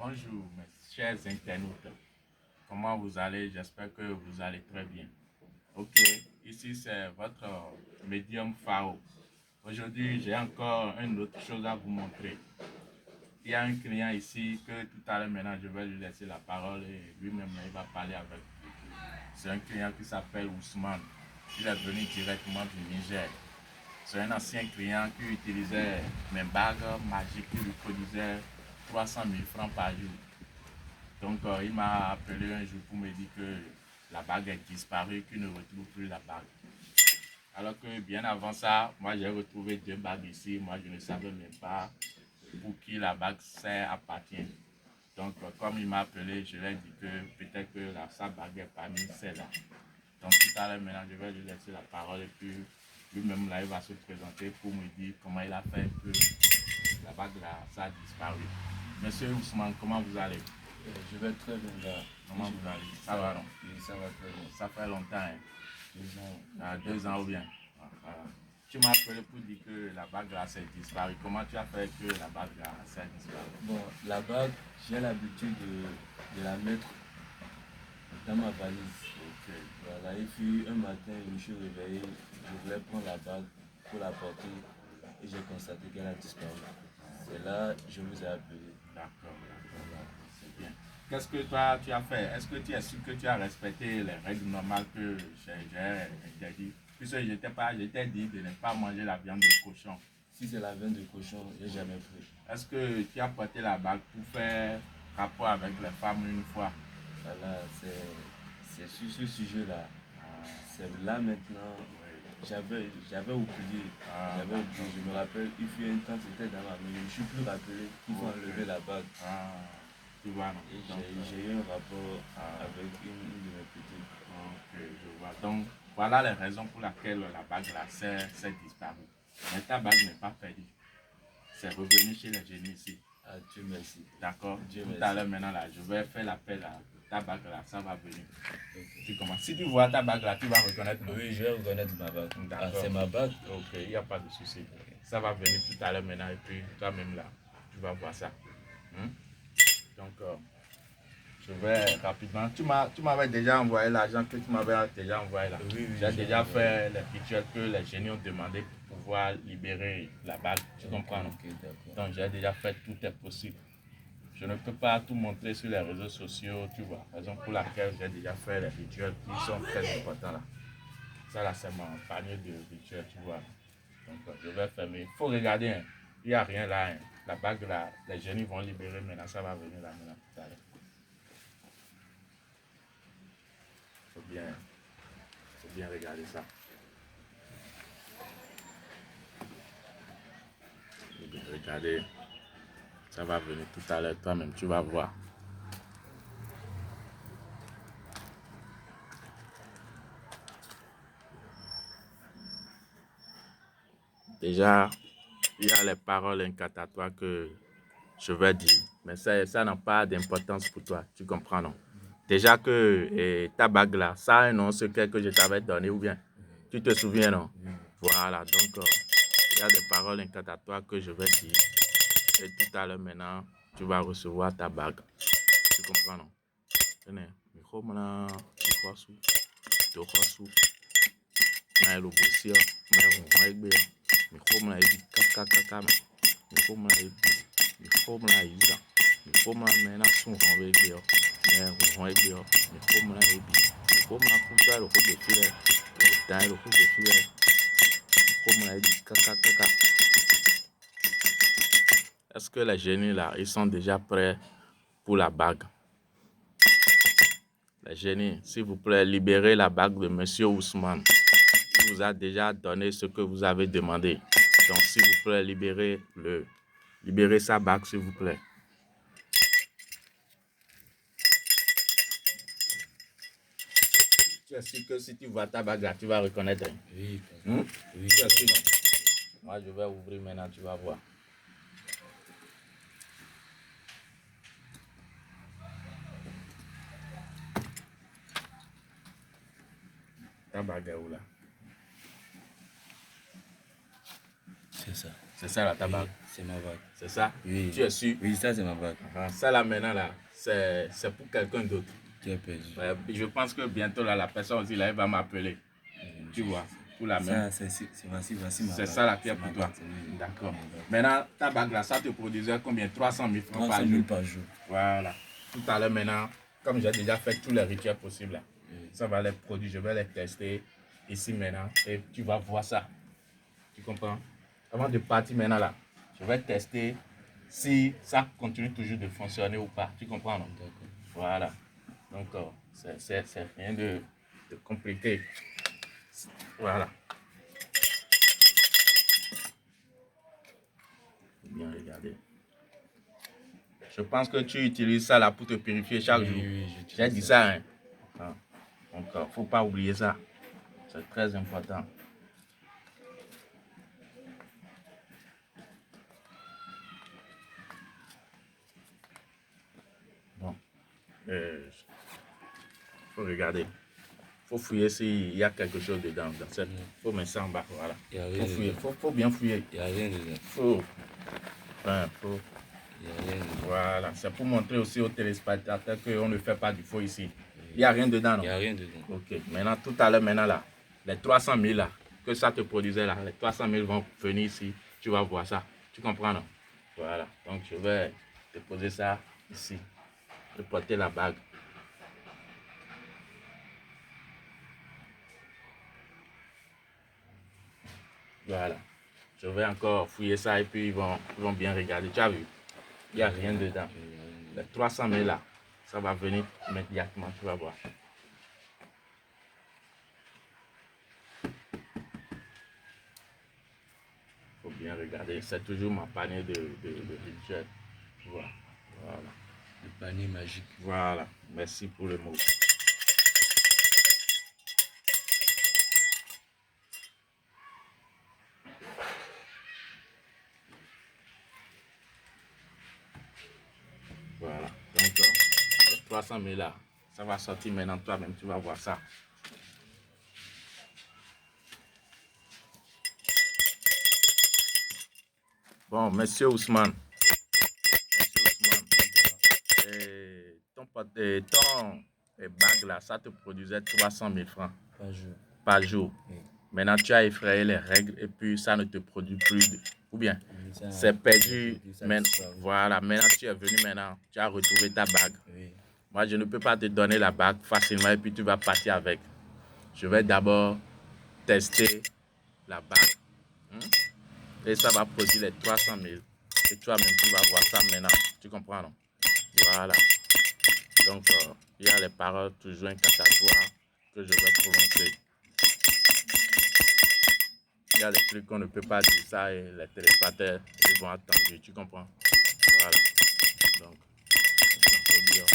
Bonjour, mes chers internautes. Comment vous allez? J'espère que vous allez très bien. Ok, ici c'est votre médium Fao. Aujourd'hui, j'ai encore une autre chose à vous montrer. Il y a un client ici que tout à l'heure maintenant, je vais lui laisser la parole et lui-même il va parler avec vous. C'est un client qui s'appelle Ousmane. Il est venu directement du Niger. C'est un ancien client qui utilisait mes bagues magiques qui lui produisaient 300 000 francs par jour. Donc, il m'a appelé un jour pour me dire que la bague est disparue, qu'il ne retrouve plus la bague. Alors que bien avant ça, moi j'ai retrouvé deux bagues ici. Moi je ne savais même pas pour qui la bague appartient. Donc, comme il m'a appelé, je lui ai dit que peut-être que sa bague est parmi celles-là. Donc, tout à l'heure, maintenant, je vais lui laisser la parole et puis lui-même là, il va se présenter pour me dire comment il a fait que la bague là, ça a disparu. Monsieur Ousmane, comment vous allez? Je vais très bien là. Comment vous allez? Ça va non? Oui, ça va très bien. Ça fait longtemps, hein? 2 ans. Ah, 2 ans ou bien? Voilà. Tu m'as appelé pour dire que la bague là s'est disparue. Comment tu as fait que la bague là s'est disparue? Bon, la bague, j'ai l'habitude de la mettre dans ma valise. Ok. Voilà, et puis un matin, je me suis réveillé, je voulais prendre la bague pour la porter et j'ai constaté qu'elle a disparu. C'est là que je vous ai appelé. D'accord, d'accord, c'est bien. Qu'est-ce que toi tu as fait? Est-ce que tu es sûr que tu as respecté les règles normales que j'ai interdit? Puisque je t'ai dit de ne pas manger la viande de cochon. Si c'est la viande de cochon, j'ai jamais pris. Est-ce que tu as porté la bague pour faire rapport avec les femmes une fois? Voilà, c'est sur ce sujet-là. C'est là maintenant. J'avais oublié. J'avais oublié. Je me rappelle, il fut un temps, c'était dans ma main. Je ne me suis plus rappelé qu'il faut enlever la bague. Tu vois, non? Et j'ai eu un rapport avec une de mes petites. Ok, je vois. Donc, voilà les raisons pour lesquelles la bague là s'est disparue. Mais ta bague n'est pas perdue. C'est revenu chez les génies ici. Ah, Dieu merci. D'accord? Dieu Tout merci. à l'heure maintenant là, je vais faire l'appel à ta bague là, ça va venir. Okay. Tu commences. Si tu vois ta bague là, tu vas reconnaître. Oui, je vais reconnaître ma bague. D'accord. Ah, c'est ma bague. Ok, il n'y a pas de souci. Ça va venir tout à l'heure maintenant et puis toi-même là, tu vas voir ça. Donc, je vais rapidement. Tu m'avais déjà envoyé l'argent que tu m'avais déjà envoyé là. Oui, j'ai déjà fait les rituels que les génies ont demandé pour pouvoir libérer la bague. Tu comprends, non? Ok, d'accord. Donc, j'ai déjà fait tout est possible. Je ne peux pas tout montrer sur les réseaux sociaux, tu vois. Raison pour laquelle j'ai déjà fait les rituels qui sont très importants là. Ça là, c'est mon panier de rituels, tu vois. Donc, je vais fermer. Il faut regarder, hein. Il n'y a rien là. Hein. La bague là, les génies vont libérer maintenant. Ça va venir là maintenant tout à l'heure. Faut bien regarder ça. Faut bien regarder. Ça va venir tout à l'heure. Toi-même, tu vas voir. Déjà, il y a les paroles incantatoires que je vais dire. Mais ça n'a pas d'importance pour toi. Tu comprends, non? Déjà que ta bague là, ça a un nom secret que je t'avais donné ou bien? Tu te souviens, non? Voilà, donc il y a des paroles incantatoires que je vais dire. Et tout à l'heure maintenant, tu vas recevoir ta bague. Tu comprends, non? Tenez, Michomana, Michosu, Tochosu, Nailo Bosia, Merwegbe, Michomana Ebi, Kaka, Michomana Ebi, Michomana Iza, Michomana Mena Sun Hanwegbe, Merwegbe, Michomana Ebi, Michomana Kuja, le Hobe File, le Dan, le Hobe File, Michomana Ebi, Kaka. Est-ce que les génies là, ils sont déjà prêts pour la bague? Les génies, s'il vous plaît, libérez la bague de Monsieur Ousmane. Il vous a déjà donné ce que vous avez demandé. Donc, s'il vous plaît, libérez sa bague, s'il vous plaît. Tu es sûr que si tu vois ta bague là, tu vas reconnaître? Oui, oui, tu es sûr? Moi, je vais ouvrir maintenant, tu vas voir. Ta bague est où là? c'est ça. C'est ça là, ta bague. C'est ma bague. C'est ça? Oui. Tu es sûr? Oui, ça c'est ma bague. Ça là maintenant là, c'est pour quelqu'un d'autre. Qui est perdu. Je pense que bientôt là, la personne aussi là, elle va m'appeler. Tu vois, pour la même. Voici ma bague. C'est ça la qui est pour toi. D'accord. Maintenant, ta bague là, ça te produisait combien? 300 000 francs par 300 jour. 000 par jour. Voilà. Tout à l'heure maintenant, comme j'ai déjà fait tous les rituels possibles là, ça va les produire, je vais les tester ici maintenant et tu vas voir ça. Tu comprends? Avant de partir maintenant là, je vais tester si ça continue toujours de fonctionner ou pas. Tu comprends, non? D'accord. Voilà. Donc, c'est rien de compliqué. Voilà. Bien regarder. Je pense que tu utilises ça là pour te purifier chaque jour. Oui, j'ai dit ça. Hein? Donc, il ne faut pas oublier ça. C'est très important. Bon. Faut regarder. Il faut fouiller s'il y a quelque chose dedans. Il faut mettre ça en bas. Voilà. Faut fouiller. Faut bien fouiller. Il n'y a rien dedans. Faut. Il n'y a rien dedans. Voilà. C'est pour montrer aussi aux téléspectateurs qu'on ne fait pas du faux ici. Il n'y a rien dedans, non? Il n'y a rien dedans. Ok. Maintenant, tout à l'heure, maintenant là, les 300 000 là, que ça te produisait là, les 300 000 vont venir ici. Tu vas voir ça. Tu comprends, non? Voilà. Donc, je vais te poser ça ici. Je vais porter la bague. Voilà. Je vais encore fouiller ça et puis ils vont bien regarder. Tu as vu? Il n'y a rien dedans. Les 300 000 là, ça va venir immédiatement. Tu vas voir. Il faut bien regarder. C'est toujours ma panier de rituel. Tu vois? Voilà. Le panier magique. Voilà. Merci pour le mot. Voilà. Donc, les 300 000 là, ça va sortir maintenant. Toi-même, tu vas voir ça. Bon, monsieur Ousmane. Ton bague là, ça te produisait 300 000 francs par jour. Oui. Maintenant, tu as effrayé les règles et puis ça ne te produit plus. Ou bien, c'est perdu. Voilà, maintenant tu es venu maintenant, tu as retrouvé ta bague. Oui. Moi, je ne peux pas te donner la bague facilement et puis tu vas partir avec. Je vais d'abord tester la bague. Et ça va produire les 300 000. Et toi-même, tu vas voir ça maintenant. Tu comprends, non? Voilà. Donc, il y a les paroles toujours incantatoires que je vais prononcer. Il y a des trucs qu'on ne peut pas dire ça et les téléspectateurs ils vont attendre. Tu comprends? Voilà. Donc, on peut dire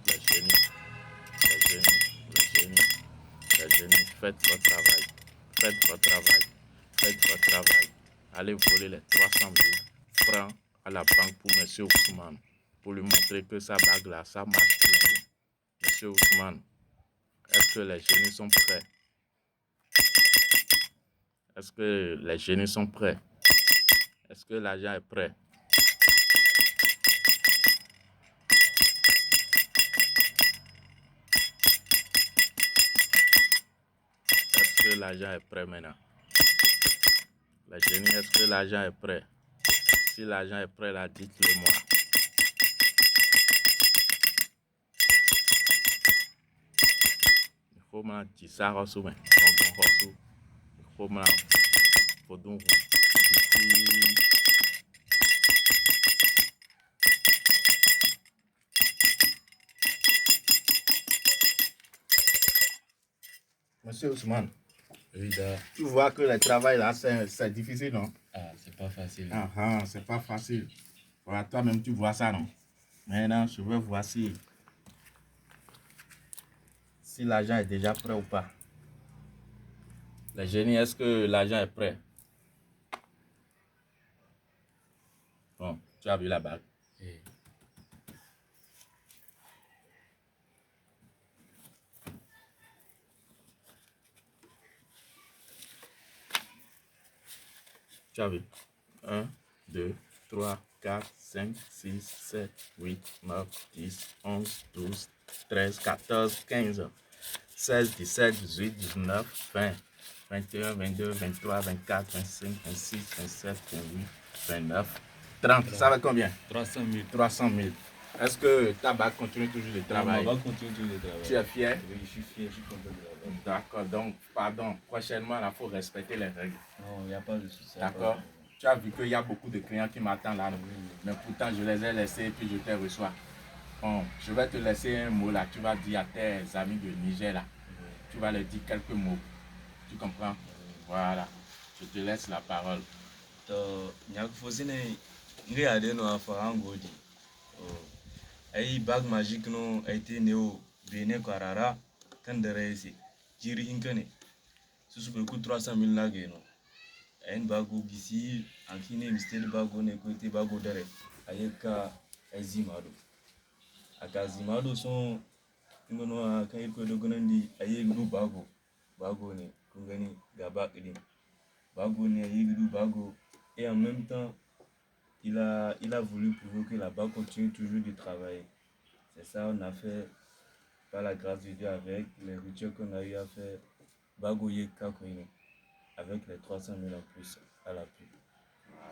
les génies, faites votre travail. Faites votre travail. Faites votre travail. Allez voler les 300 000 francs à la banque pour M. Ousmane. Pour lui montrer que sa bague là, ça marche toujours. Monsieur Ousmane, est-ce que les génies sont prêts? Est-ce que les génies sont prêts? Est-ce que l'argent est prêt? Est-ce que l'argent est prêt maintenant? Les génies, est-ce que l'argent est prêt? Si l'argent est prêt, là, dites-le moi. Il faut me dire ça, il faut me donc Monsieur Ousmane, oui, tu vois que le travail là, c'est difficile, non? Ah, c'est pas facile. C'est pas facile. Voilà, toi-même, tu vois ça, non? Maintenant, je veux voir si l'argent est déjà prêt ou pas. Les génies, est-ce que l'argent est prêt? Bon, tu as vu la bague. Oui. Tu as vu? 1, 2, 3, 4, 5, 6, 7, 8, 9, 10, 11, 12, 13, 14, 15, 16, 17, 18, 19, 20, 21, 22, 23, 24, 25, 26, 27, 28, 29, 30. Ça va combien? 300 000. 300 000. Est-ce que ta banque continue toujours de travailler? On va continuer toujours de travailler. Tu es fier? Oui, je suis fier, je suis content de l'avoir. D'accord, donc, pardon, prochainement, il faut respecter les règles. Non, il n'y a pas de souci. D'accord? Tu as vu qu'il y a beaucoup de clients qui m'attendent là, mais pourtant je les ai laissés et puis je te reçois. Bon, je vais te laisser un mot là, tu vas dire à tes amis de Niger là, tu vas leur dire quelques mots. Tu comprends? Voilà, je te laisse la parole. Bague magique non a été né au Bénin Carara, quand de réussi. Jiri Hinkane, ce sont beaucoup 300 000 nagé non. Un bago ici, en qui n'est mystère bago n'est côté bago d'arrêt. Ayeka Azimado. A Kazimado sont, quand il peut de Gonandi, Ayeglu bago. Bago ne, Kungani, Gabak Edim. Bago ne, Ayeglu bago. Et en même temps, il a voulu prouver que la banque continue toujours de travailler. C'est ça, on a fait, par la grâce de Dieu, avec les rituels qu'on a eu à faire, Bagoye Kakoine, avec les 300 000 en plus à l'appui.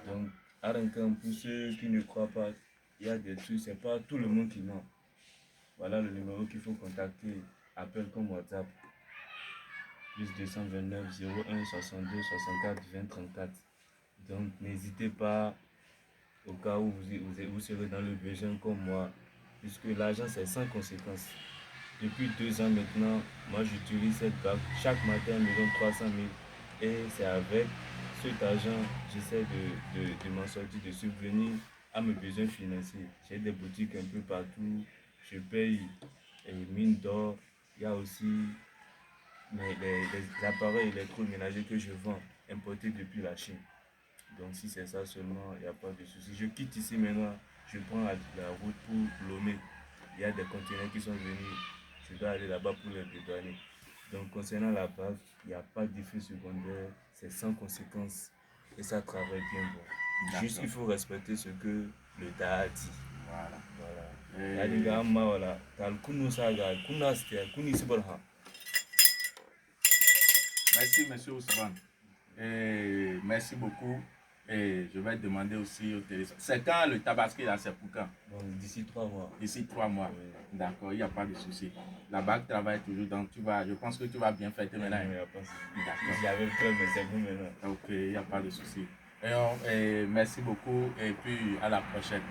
Donc, Arankan, pour ceux qui ne croient pas, il y a des trucs, c'est pas tout le monde qui ment. Voilà le numéro qu'il faut contacter, appel comme WhatsApp, plus 229 01 62 64 20 34. Donc, n'hésitez pas. Au cas où vous serez dans le besoin comme moi, puisque l'argent c'est sans conséquence. Depuis 2 ans maintenant, moi j'utilise cette banque. Chaque matin, elle me donne 300 000 et c'est avec cet argent, j'essaie de m'en sortir, de subvenir à mes besoins financiers. J'ai des boutiques un peu partout, je paye mine d'or, il y a aussi les appareils électroménagers que je vends, importés depuis la Chine. Donc si c'est ça seulement, il n'y a pas de souci. Je quitte ici maintenant, je prends la route pour Lomé. Il y a des conteneurs qui sont venus, je dois aller là-bas pour les dédouaner. Donc concernant la base, il n'y a pas d'effet secondaire, c'est sans conséquence et ça travaille bien bon. Juste il faut respecter ce que le DA a dit. Voilà. Merci, monsieur Ousmane. Merci beaucoup. Et je vais demander aussi au téléphone. C'est quand le tabaski là, c'est pour quand? Donc d'ici 3 mois. D'ici 3 mois. Oui. D'accord, il n'y a pas de souci. La banque travaille toujours, donc je pense que tu vas bien fêter maintenant. Il n'y a pas de souci. D'accord. J'avais peur, mais c'est bon maintenant. Ok, il n'y a pas de souci. Et merci beaucoup et puis à la prochaine.